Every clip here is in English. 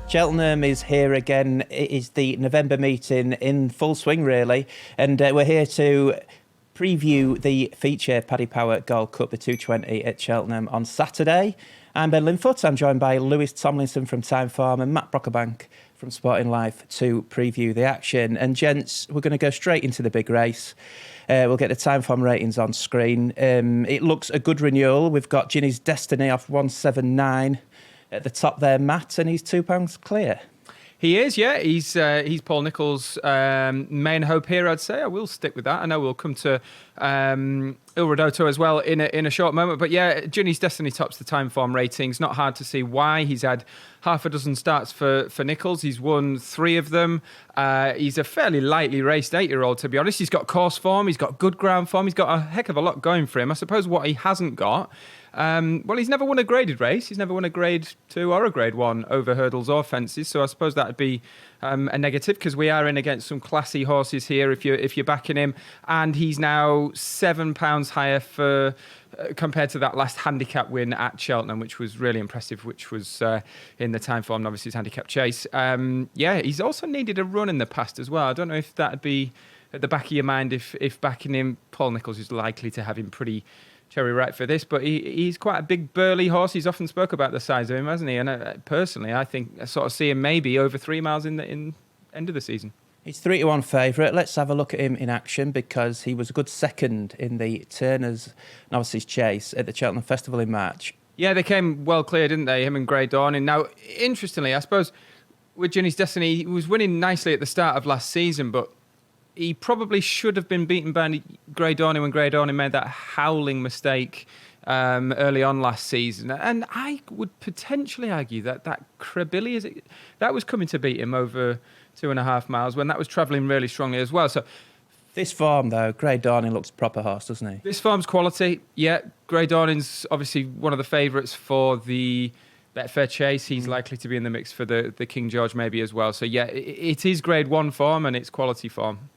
Cheltenham is here again. It is the November meeting in full swing, really. And we're here to preview the feature Paddy Power Gold Cup, the 220 at Cheltenham on Saturday. I'm Ben Linfoot. I'm joined by Tomlinson from Timeform and Matt Brocklebank from Sporting Life to preview the action. And gents, we're going to go straight into the big race. We'll get the Timeform ratings on screen. It looks a good renewal. We've got Ginny's Destiny off 179 at the top there, Matt, and he's £2 clear. He is, yeah. He's Paul Nicholls' main hope here, I'd say. I will stick with that. I know we'll come to Il Rodotto as well in a short moment. But yeah, Ginny's Destiny tops the Timeform ratings. Not hard to see why. He's had half a dozen starts for Nicholls. He's won 3 of them. He's a fairly lightly raced 8-year-old, to be honest. He's got course form. He's got good ground form. He's got a heck of a lot going for him. I suppose what he hasn't got... well, he's never won a graded race. He's never won a grade 2 or a grade 1 over hurdles or fences. So I suppose that would be a negative because we are in against some classy horses here if you're backing him. And he's now £7 higher for compared to that last handicap win at Cheltenham, which was really impressive, which was in the Timeform Novices Handicap Chase. Yeah, he's also needed a run in the past as well. I don't know if that would be at the back of your mind if backing him. Paul Nicholls is likely to have him pretty cherry ripe for this, but he's quite a big burly horse. He's often spoke about the size of him, hasn't he? And personally, I think I sort of see him maybe over 3 miles in the end of the season. He's 3-1 favourite. Let's have a look at him in action because he was a good second in the Turner's Novices Chase at the Cheltenham Festival in March. Yeah, they came well clear, didn't they? Him and Grey Dawning. Now, interestingly, I suppose with Ginny's Destiny, he was winning nicely at the start of last season, but he probably should have been beaten by Grey Dawning when Grey Dawning made that howling mistake early on last season. And I would potentially argue that Crebilly, that was coming to beat him over 2.5 miles when that was travelling really strongly as well. So this form, though, Grey Dawning looks proper horse, doesn't he? This form's quality. Yeah, Grey Dawning's obviously one of the favourites for the Betfair Chase. He's likely to be in the mix for the King George maybe as well. So yeah, it is grade 1 form and it's quality form.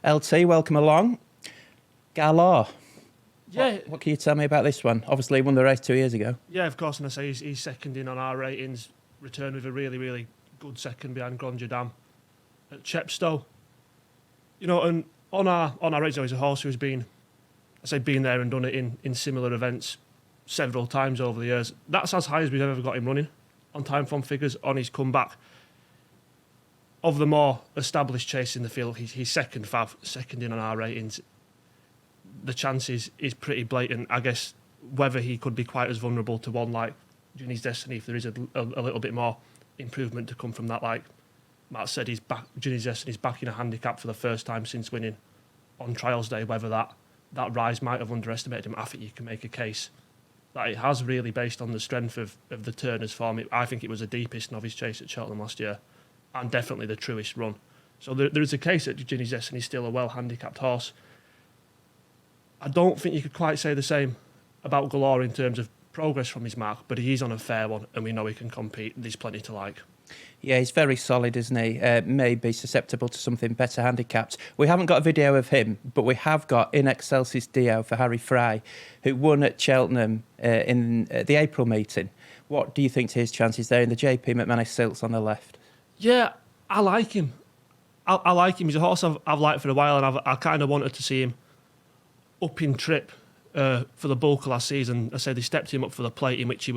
LT, welcome along. Galore. Yeah. What can you tell me about this one? Obviously, he won the race 2 years ago. Yeah, of course, and I say he's second in on our ratings. Returned with a really, really good second behind Grandeur Dam at Chepstow. You know, and on our ratings, he's a horse who's been there and done it in similar events several times over the years. That's as high as we've ever got him running on Timeform figures on his comeback. Of the more established chase in the field, he's second in on our ratings. The chance is pretty blatant. I guess whether he could be quite as vulnerable to one like Ginny's Destiny, if there is a little bit more improvement to come from that. Like Matt said, Ginny's Destiny's back in a handicap for the first time since winning on Trials Day. Whether that rise might have underestimated him, I think you can make a case that it has really based on the strength of the Turner's form. I think it was the deepest novice chase at Cheltenham last year. And definitely the truest run. So there is a case that Ginny's Destiny is still a well-handicapped horse. I don't think you could quite say the same about Galore in terms of progress from his mark, but he is on a fair one, and we know he can compete. There's plenty to like. Yeah, he's very solid, isn't he? May be susceptible to something better handicapped. We haven't got a video of him, but we have got In Excelsis Dio for Harry Fry, who won at Cheltenham in the April meeting. What do you think to his chances there in the JP McManus Silks on the left? Yeah, I like him. I like him. He's a horse I've liked for a while, and I kind of wanted to see him up in trip for the bulk of last season. I said they stepped him up for the plate in which he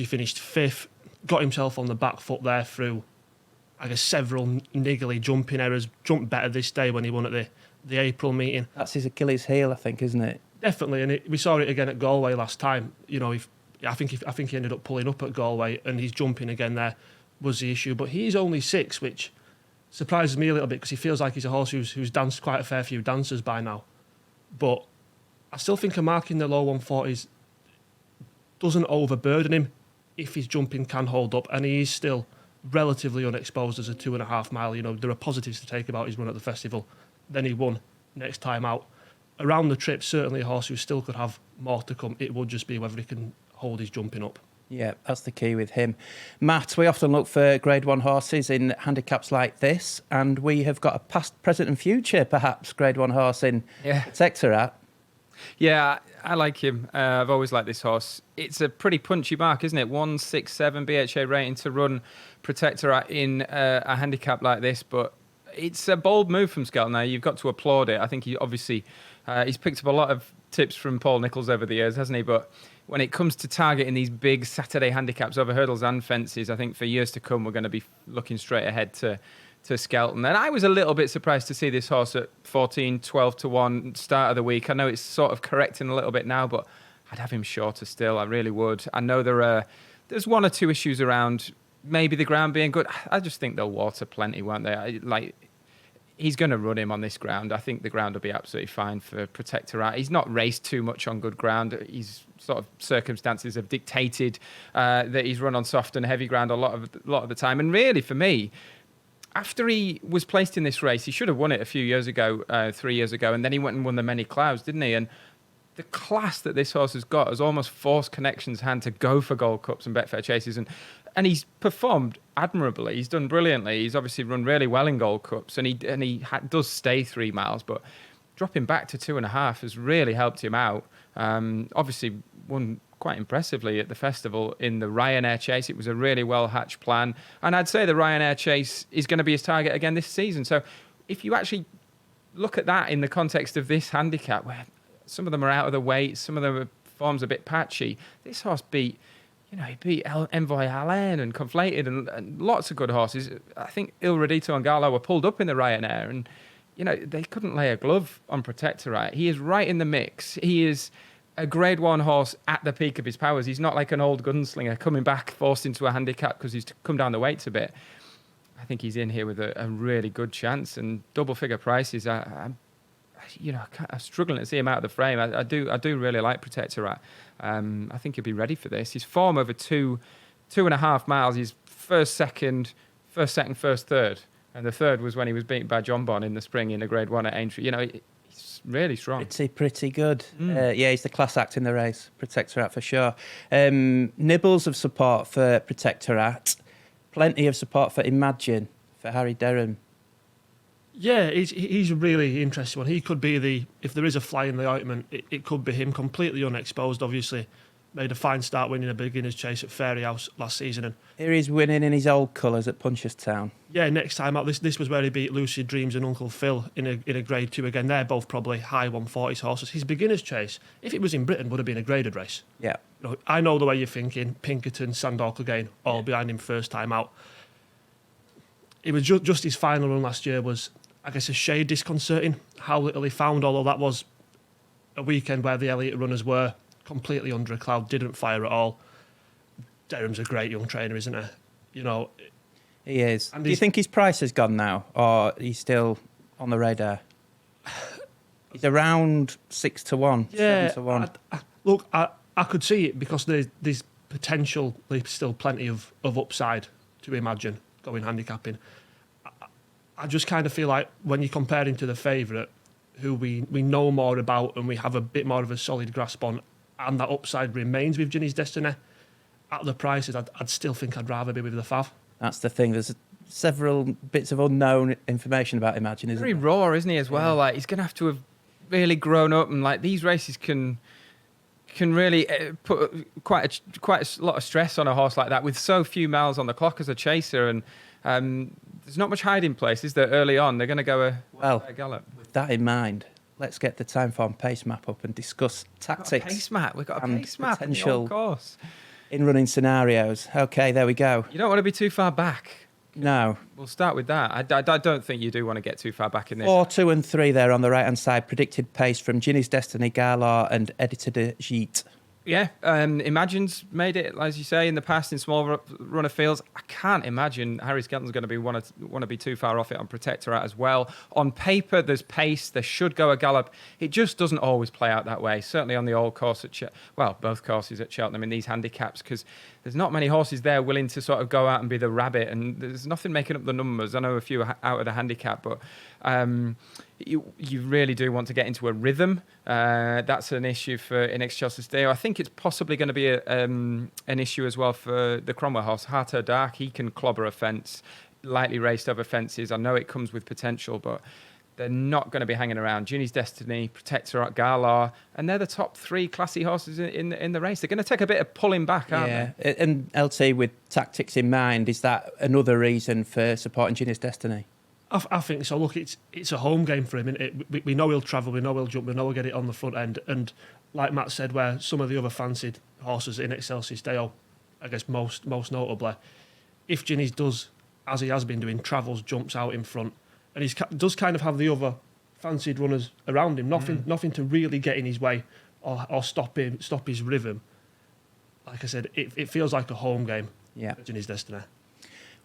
finished 5th, got himself on the back foot there through, I guess, several niggly jumping errors. Jumped better this day when he won at the April meeting. That's his Achilles heel, I think, isn't it? Definitely, and we saw it again at Galway last time. You know, I think he ended up pulling up at Galway, and he's jumping again there was the issue, but he's only 6, which surprises me a little bit because he feels like he's a horse who's danced quite a fair few dances by now. But I still think a mark in the low 140s doesn't overburden him if his jumping can hold up, and he is still relatively unexposed as a 2.5 mile. You know, there are positives to take about his run at the festival. Then he won next time out. Around the trip, certainly a horse who still could have more to come. It would just be whether he can hold his jumping up. Yeah, that's the key with him. Matt, we often look for grade 1 horses in handicaps like this, and we have got a past, present and future, perhaps, grade 1 horse in Texarat. Yeah, I like him. I've always liked this horse. It's a pretty punchy mark, isn't it? 167 BHA rating to run Protectorat in a handicap like this, but it's a bold move from Skelton. Now, you've got to applaud it. I think he obviously he's picked up a lot of tips from Paul Nicholls over the years, hasn't he? But when it comes to targeting these big Saturday handicaps over hurdles and fences, I think for years to come we're going to be looking straight ahead to Skelton. And I was a little bit surprised to see this horse at 14, 12 to 1 start of the week. I know it's sort of correcting a little bit now, but I'd have him shorter still. I really would. I know there's one or two issues around maybe the ground being good. I just think they'll water plenty, won't they? He's going to run him on this ground. I think the ground will be absolutely fine for Protectorat. He's not raced too much on good ground. His sort of circumstances have dictated that he's run on soft and heavy ground a lot of the time. And really, for me, after he was placed in this race, he should have won it a few years ago, 3 years ago, and then he went and won the Many Clouds, didn't he? And the class that this horse has got has almost forced Connection's hand to go for Gold Cups and Betfair Chases, and he's performed admirably. He's done brilliantly. He's obviously run really well in Gold Cups, and he does stay 3 miles, but dropping back to 2.5 has really helped him out. Obviously won quite impressively at the festival in the Ryanair Chase. It was a really well-hatched plan. And I'd say the Ryanair Chase is going to be his target again this season. So if you actually look at that in the context of this handicap, where some of them are out of the weight, some of them forms a bit patchy, this horse beat Envoy Allen and Conflated and lots of good horses. I think Il Redito and Garlow were pulled up in the Ryanair, and they couldn't lay a glove on Protectorat. He is right in the mix. He is a Grade 1 horse at the peak of his powers. He's not like an old gunslinger coming back forced into a handicap because he's come down the weights a bit. I think he's in here with a really good chance, and double figure prices. I'm struggling to see him out of the frame. I do really like Protectorat. I think he'll be ready for this. His form over 2.5 miles. He's first, second, third, and the third was when he was beaten by John Bon in the spring in a Grade 1 at Aintree. He's really strong. Pretty good. He's the class act in the race. Protectorat for sure. Nibbles of support for Protectorat. Plenty of support for Imagine for Harry Derham. Yeah, he's a really interesting one. He could be if there is a fly in the ointment, it could be him, completely unexposed, obviously. Made a fine start winning a beginner's chase at Fairyhouse last season. And here he's winning in his old colours at Punchestown. Yeah, next time out, this was where he beat Lucid Dreams and Uncle Phil in a Grade 2 again. They're both probably high 140s horses. His beginner's chase, if it was in Britain, would have been a graded race. Yeah. I know the way you're thinking. Pinkerton, Sandork again, all behind him first time out. It was just his final run last year was, I guess, a shade disconcerting. How little he found, although that was a weekend where the Elliott runners were completely under a cloud, didn't fire at all. Derham's a great young trainer, isn't he? He is. And do you think his price has gone now, or he's still on the radar? He's around 6 to 1, 7 to 1. Look, I could see it because there's potential, there's still plenty of upside to Imagine going handicapping. I just kind of feel like when you compare him to the favourite, who we know more about and we have a bit more of a solid grasp on, and that upside remains with Ginny's Destiny, at the prices, I'd still think I'd rather be with the Fav. That's the thing. There's several bits of unknown information about Imagine, isn't Very raw, isn't he, as well? Like, he's going to have to have really grown up, and like these races can really put quite a lot of stress on a horse like that with so few miles on the clock as a chaser, and there's not much hiding place, is there, early on? They're going to go a gallop. With that in mind, let's get the Timeform pace map up and discuss tactics. We've got a pace map potential course. In running scenarios. Okay, there we go. You don't want to be too far back. No. We'll start with that. I don't think you do want to get too far back in this. 4, 2 and 3 there on the right-hand side. Predicted pace from Ginny's Destiny, Garlaw and Editor de Gite. Yeah, Imagine's made it, as you say, in the past in small runner fields. I can't imagine Harry Skelton's going to want to be too far off it on Protectorat as well. On paper, there's pace. There should go a gallop. It just doesn't always play out that way. Certainly on the old course at both courses at Cheltenham in these handicaps, because there's not many horses there willing to sort of go out and be the rabbit, and there's nothing making up the numbers. I know a few are out of the handicap, but you really do want to get into a rhythm. That's an issue for in Chelsea Steo. I think it's possibly going to be an issue as well for the Cromwell horse, Heart or Dark. He can clobber a fence, lightly raced over fences. I know it comes with potential, but they're not going to be hanging around. Ginny's Destiny, Protectorate, Galar, and they're the top 3 classy horses in the race. They're going to take a bit of pulling back, aren't they? And LT, with tactics in mind, is that another reason for supporting Ginny's Destiny? I think so. Look, it's a home game for him. We know he'll travel, we know he'll jump, we know he'll get it on the front end. And like Matt said, where some of the other fancied horses in Excelsis Dale, I guess most notably, if Ginny's does, as he has been doing, travels, jumps out in front, and he does kind of have the other fancied runners around him, nothing to really get in his way or stop his rhythm. Like I said, it feels like a home game. Yeah. Ginny's Destiny.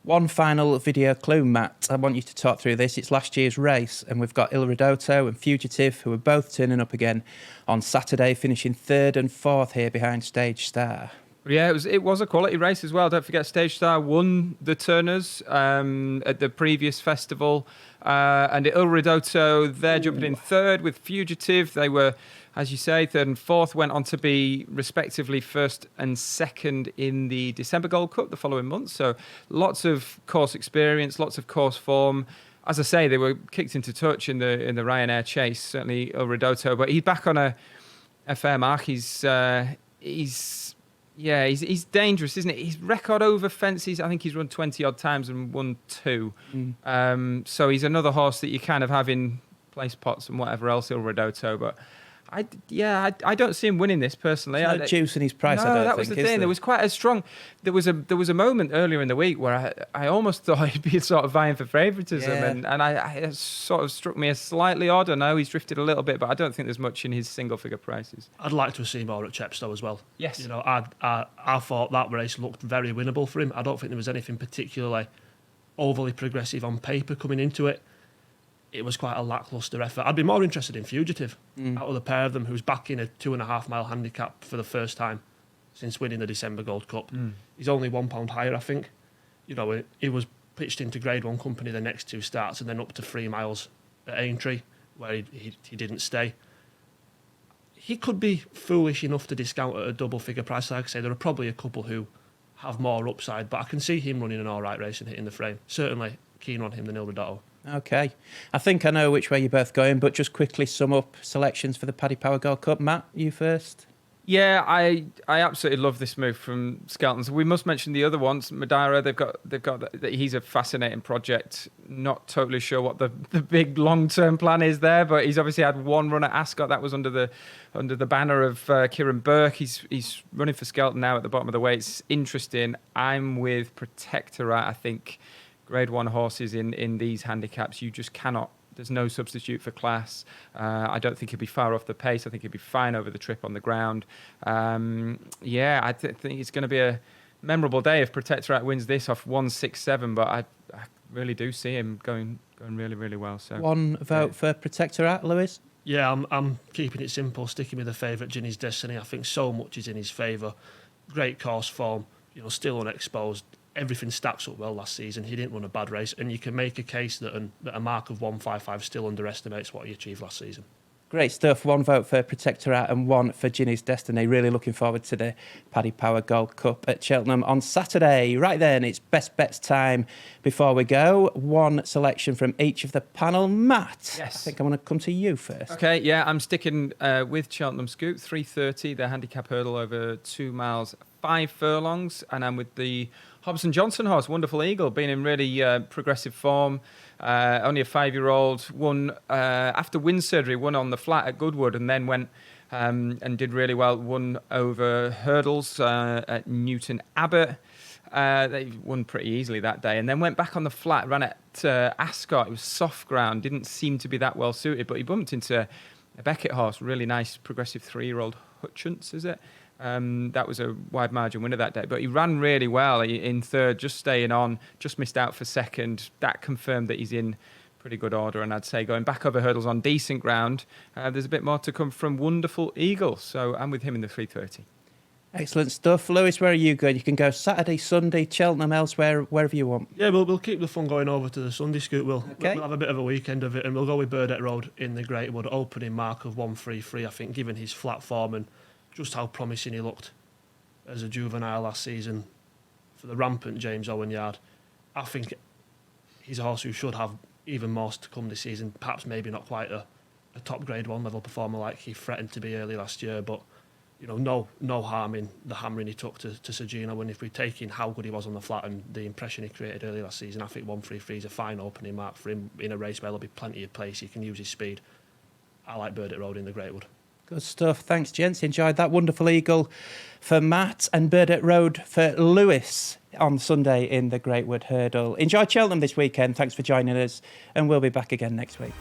One final video clue, Matt. I want you to talk through this. It's last year's race, and we've got Il Ridotto and Fugitive, who are both turning up again on Saturday, finishing 3rd and 4th here behind Stage Star. Yeah, it was a quality race as well. Don't forget, Stage Star won the Turners at the previous festival. And Il Ridotto, they're jumping in 3rd with Fugitive. They were, as you say, 3rd and 4th, went on to be respectively 1st and 2nd in the December Gold Cup the following month. So lots of course experience, lots of course form. As I say, they were kicked into touch in the Ryanair chase, certainly Il Ridotto, but he's back on a fair mark. He's dangerous, isn't it? His record over fences, I think he's run 20 odd times and won 2. So he's another horse that you kind of have in place pots and whatever else, Il Ridotto. But I don't see him winning this personally. There's no juice in his price, I don't that think, was the is thing. There was quite a strong. There was a moment earlier in the week where I almost thought he'd be sort of vying for favouritism, and it sort of struck me as slightly odd. I know he's drifted a little bit, but I don't think there's much in his single figure prices. I'd like to see more at Chepstow as well. Yes, you know, I thought that race looked very winnable for him. I don't think there was anything particularly overly progressive on paper coming into it. It was quite a lacklustre effort. I'd be more interested in Fugitive out of the pair of them, who's back in a 2.5 mile handicap for the first time since winning the December Gold Cup. He's only £1 higher, I think. You know, he was pitched into Grade 1 company the next 2 starts and then up to 3 miles at Aintree, where he didn't stay. He could be foolish enough to discount at a double figure price. Like I say, there are probably a couple who have more upside, but I can see him running an all right race and hitting the frame. Certainly keen on him than Il Ridotto. Okay. I think I know which way you're both going, but just quickly sum up selections for the Paddy Power Gold Cup. Matt, you first. Yeah, I absolutely love this move from Skelton. We must mention the other ones. Madeira, they've got. He's a fascinating project. Not totally sure what the big long-term plan is there, but he's obviously had one run at Ascot. That was under the banner of Kieran Burke. He's running for Skelton now at the bottom of the way. It's interesting. I'm with Protectorate. I think Grade 1 horses in these handicaps, you just cannot. There's no substitute for class. I don't think he'll be far off the pace. I think he'll be fine over the trip on the ground. I think it's going to be a memorable day if Protectorate wins this off 167. But I really do see him going really, really well. So one vote for Protectorate, Lewis. Yeah, I'm keeping it simple, sticking with the favourite, Ginny's Destiny. I think so much is in his favour. Great course form, still unexposed. Everything stacks up well last season. He didn't run a bad race, and you can make a case that a mark of 155 still underestimates what he achieved last season. Great stuff. One vote for Protectorate and one for Ginny's Destiny. Really looking forward to the Paddy Power Gold Cup at Cheltenham on Saturday. Right then, it's best bets time. Before we go, one selection from each of the panel. Matt, yes. I think I want to come to you first. Okay, yeah, I'm sticking with Cheltenham Scoot, 3:30, the handicap hurdle over 2 miles, 5 furlongs, and I'm with the Hobson Johnson horse, Wonderful Eagle, being in really progressive form. Only a 5-year-old, won after wind surgery, won on the flat at Goodwood, and then went and did really well, won over hurdles at Newton Abbott. They won pretty easily that day, and then went back on the flat, ran at Ascot. It was soft ground, didn't seem to be that well suited, but he bumped into a Beckett horse, really nice progressive 3-year-old Hutchence, is it? That was a wide margin winner that day, but he ran really well in third, just staying on, just missed out for second. That confirmed that he's in pretty good order, and I'd say going back over hurdles on decent ground, there's a bit more to come from Wonderful Eagle, so I'm with him in the 3:30. Excellent stuff. Lewis, where are you going? You can go Saturday, Sunday, Cheltenham, elsewhere, wherever you want. Yeah, we'll keep the fun going over to the Sunday Scoot. We'll have a bit of a weekend of it, and we'll go with Burdett Road in the Great Wood, opening mark of 133, I think, given his flat form and just how promising he looked as a juvenile last season for the rampant James Owen yard. I think he's a horse who should have even more to come this season. Perhaps maybe not quite a top grade 1 level performer like he threatened to be early last year, but no harm in the hammering he took to Sergino. And if we take in how good he was on the flat and the impression he created early last season, I think 133 is a fine opening mark for him in a race where there'll be plenty of pace. He can use his speed. I like Burdett Road in the Greatwood. Good stuff. Thanks, gents. Enjoyed that. Wonderful Eagle for Matt and Burdett Road for Lewis on Sunday in the Greatwood Hurdle. Enjoy Cheltenham this weekend. Thanks for joining us, and we'll be back again next week.